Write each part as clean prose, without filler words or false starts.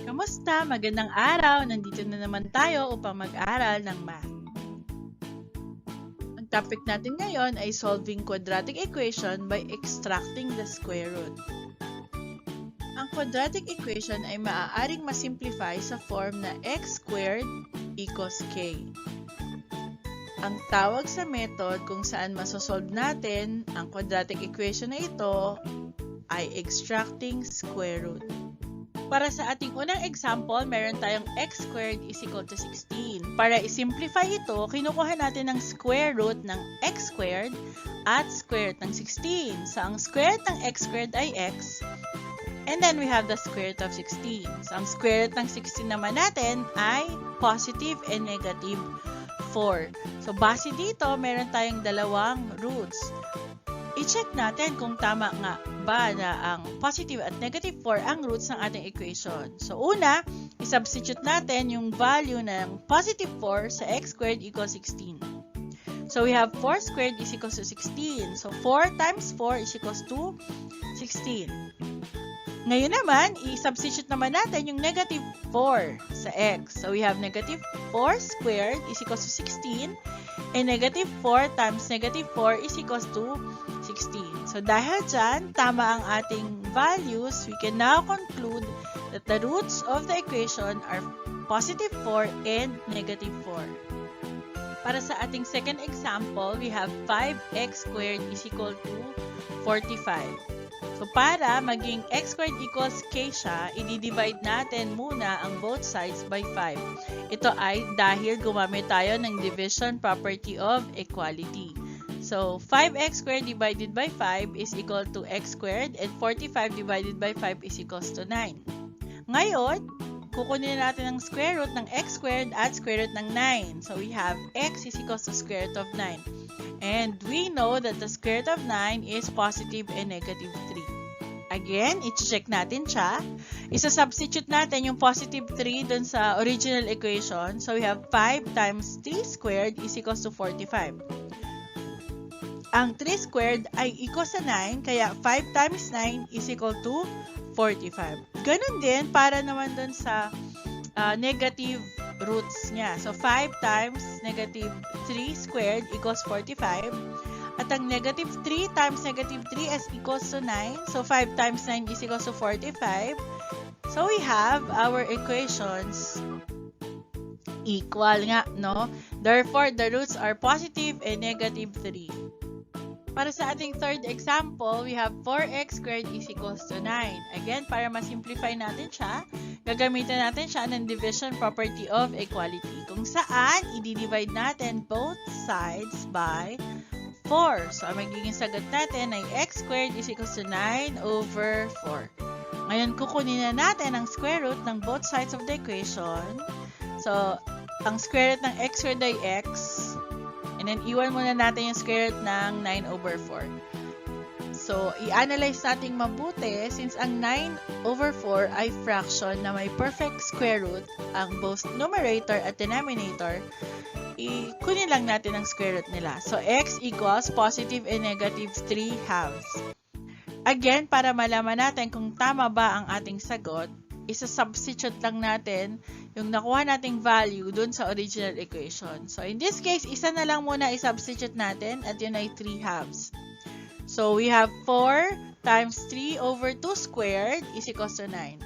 Kamusta? Magandang araw! Nandito na naman tayo upang mag-aral ng math. Ang topic natin ngayon ay solving quadratic equation by extracting the square root. Ang quadratic equation ay maaaring masimplify sa form na x squared equals k. Ang tawag sa method kung saan masosolve natin ang quadratic equation na ito ay extracting square root. Para sa ating unang example, meron tayong x squared is equal to 16. Para isimplify ito, kinukuha natin ang square root ng x squared at square root ng 16. So, ang square root ng x squared ay x. And then, we have the square root of 16. So, ang square root ng 16 naman natin ay positive and negative 4. So, base dito, meron tayong dalawang roots. I-check natin kung tama nga ba na ang positive at negative 4 ang roots ng ating equation. So, una, i-substitute natin yung value ng positive 4 sa x squared equals 16. So, we have 4 squared is equals to 16. So, 4 times 4 is equals to 16. Ngayon naman, i-substitute naman natin yung negative 4 sa x. So, we have negative 4 squared is equals to 16. And negative 4 times negative 4 is equals to 16. So, dahil dyan, tama ang ating values, we can now conclude that the roots of the equation are positive 4 and negative 4. Para sa ating second example, we have 5x squared is equal to 45. So, para maging x squared equals k siya, i-divide natin muna ang both sides by 5. Ito ay dahil gumamit tayo ng division property of equality. So, 5x squared divided by 5 is equal to x squared and 45 divided by 5 is equals to 9. Ngayon, kukunin natin ang square root ng x squared at square root ng 9. So, we have x is equals to square root of 9. And we know that the square root of 9 is positive and negative 3. Again, i-check natin siya. Isa-substitute natin yung positive 3 dun sa original equation. So, we have 5 times 3 squared is equals to 45. Ang 3 squared ay equal sa 9, kaya 5 times 9 is equal to 45. Ganun din para naman dun sa negative roots niya. So, 5 times negative 3 squared equals 45. At ang negative 3 times negative 3 is equals to 9. So, 5 times 9 is equals to 45. So, we have our equations equal nga, no? Therefore, the roots are positive and negative 3. Para sa ating third example, we have 4x squared is equals to 9. Again, para masimplify natin siya, gagamitan natin siya ng division property of equality. Kung saan, i-divide natin both sides by 4. So, ang magiging sagot natin ay x squared is equals to 9 over 4. Ngayon, kukunin na natin ang square root ng both sides of the equation. So, ang square root ng x squared ay x. And then, iwan muna natin yung square root ng 9 over 4. So, i-analyze natin mabuti since ang 9 over 4 ay fraction na may perfect square root, ang both numerator at denominator, kunin lang natin ang square root nila. So, x equals positive and negative 3 halves. Again, para malaman natin kung tama ba ang ating sagot, isa-substitute lang natin yung nakuha nating value dun sa original equation. So, in this case, isa na lang muna i-substitute natin at yun ay 3 halves. So, we have 4 times 3 over 2 squared is equals to 9.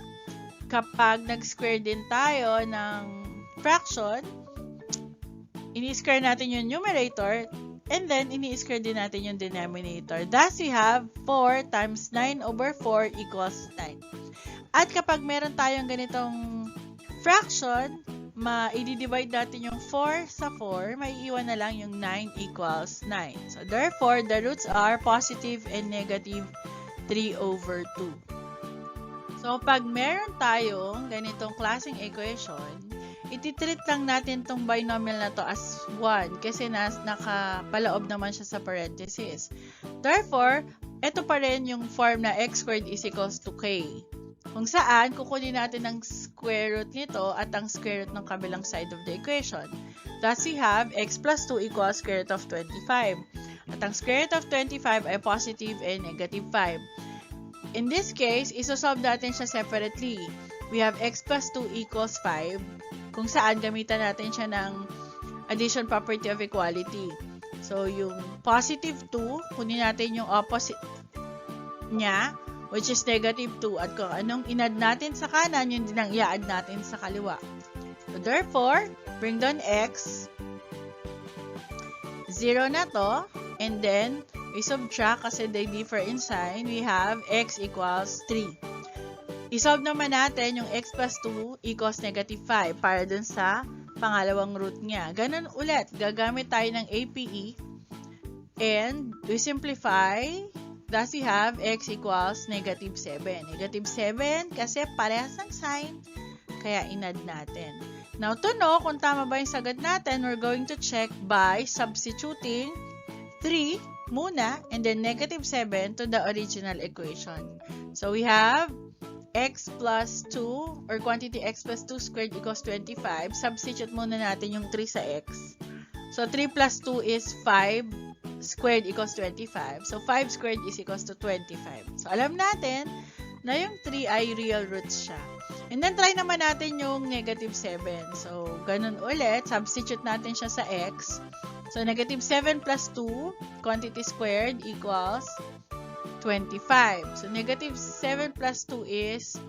Kapag nag-square din tayo ng fraction, ini-square natin yung numerator and then ini-square din natin yung denominator. Thus, we have 4 times 9 over 4 equals 9. At kapag meron tayong ganitong fraction, i-divide natin yung 4 sa 4, may iwan na lang yung 9 equals 9. So, therefore, the roots are positive and negative 3 over 2. So, pag meron tayong ganitong klaseng equation, ititreat lang natin tong binomial na to as 1 kasi nakapalaob naman siya sa parenthesis. Therefore, ito pa rin yung form na x squared is equals to k. Kung saan, kukunin natin ang square root nito at ang square root ng kabilang side of the equation. Thus, we have x plus 2 equals square root of 25. At ang square root of 25 ay positive and negative 5. In this case, isosolve natin siya separately. we have x plus 2 equals 5, kung saan gamitan natin siya ng addition property of equality. So, yung positive 2, kunin natin yung opposite niya, which is negative 2. At kung anong inad natin sa kanan, yun din ang i-add natin sa kaliwa. So, therefore, bring down x. 0 na to. And then, we subtract kasi they differ in sign. We have x equals 3. I-solve naman natin yung x plus 2 equals negative 5 para dun sa pangalawang root niya. Ganun ulit. Gagamit tayo ng APE. And we simplify. Thus, we have x equals negative 7. Negative 7 kasi parehas ng sign. Kaya inad natin. Now, to know kung tama ba yung sagot natin, we're going to check by substituting 3 muna and then negative 7 to the original equation. So, we have x plus 2 or quantity x plus 2 squared equals 25. Substitute muna natin yung 3 sa x. So, 3 plus 2 is 5 squared equals 25. So, 5 squared is equals to 25. So, alam natin na yung 3 ay real roots siya. And then, try naman natin yung negative 7. So, ganun ulit. Substitute natin siya sa x. So, negative 7 plus 2, quantity squared equals 25. So, negative 7 plus 2 is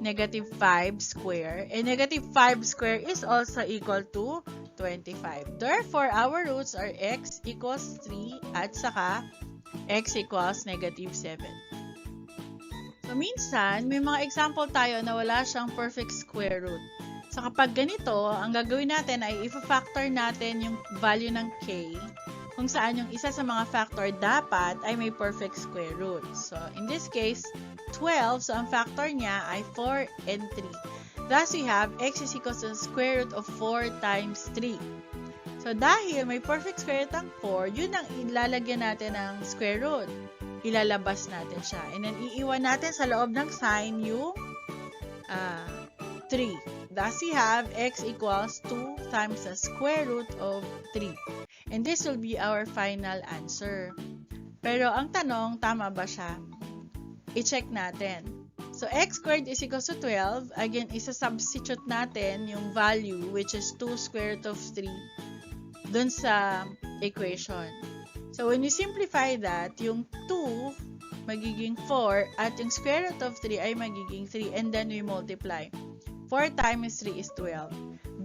negative 5 square. And negative 5 square is also equal to 25. Therefore, our roots are x equals 3 at saka x equals negative 7. So, minsan, may mga example tayo na wala siyang perfect square root. So, kapag ganito, ang gagawin natin ay i-factor natin yung value ng k kung saan yung isa sa mga factor dapat ay may perfect square root. So, in this case, 12. So, ang factor niya ay 4 and 3. Thus, we have x is equals to the square root of 4 times 3. So, dahil may perfect square root ang 4, yun ang ilalagyan natin ng square root. Ilalabas natin siya. And then, iiwan natin sa loob ng sign yung 3. Thus, we have x equals 2 times the square root of 3. And this will be our final answer. Pero, ang tanong, tama ba siya? I-check natin. So, x squared is equals to 12. Again, isa-substitute natin yung value, which is 2 square root of 3, dun sa equation. So, when you simplify that, yung 2 magiging 4 at yung square root of 3 ay magiging 3 and then we multiply. 4 times 3 is 12.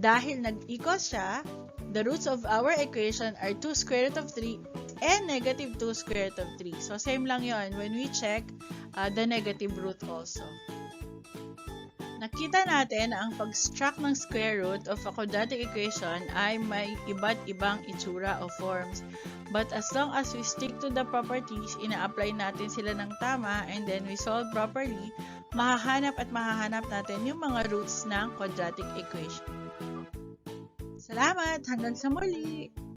Dahil nag-equal siya, the roots of our equation are 2 square root of 3 and negative 2 square root of 3. So, same lang yon when we check the negative root also. Nakita natin na ang pag-subtract ng square root of a quadratic equation ay may iba't ibang itsura o forms. But as long as we stick to the properties, ina-apply natin sila ng tama and then we solve properly, mahahanap natin yung mga roots ng quadratic equation. Salamat! Hanggang sa muli!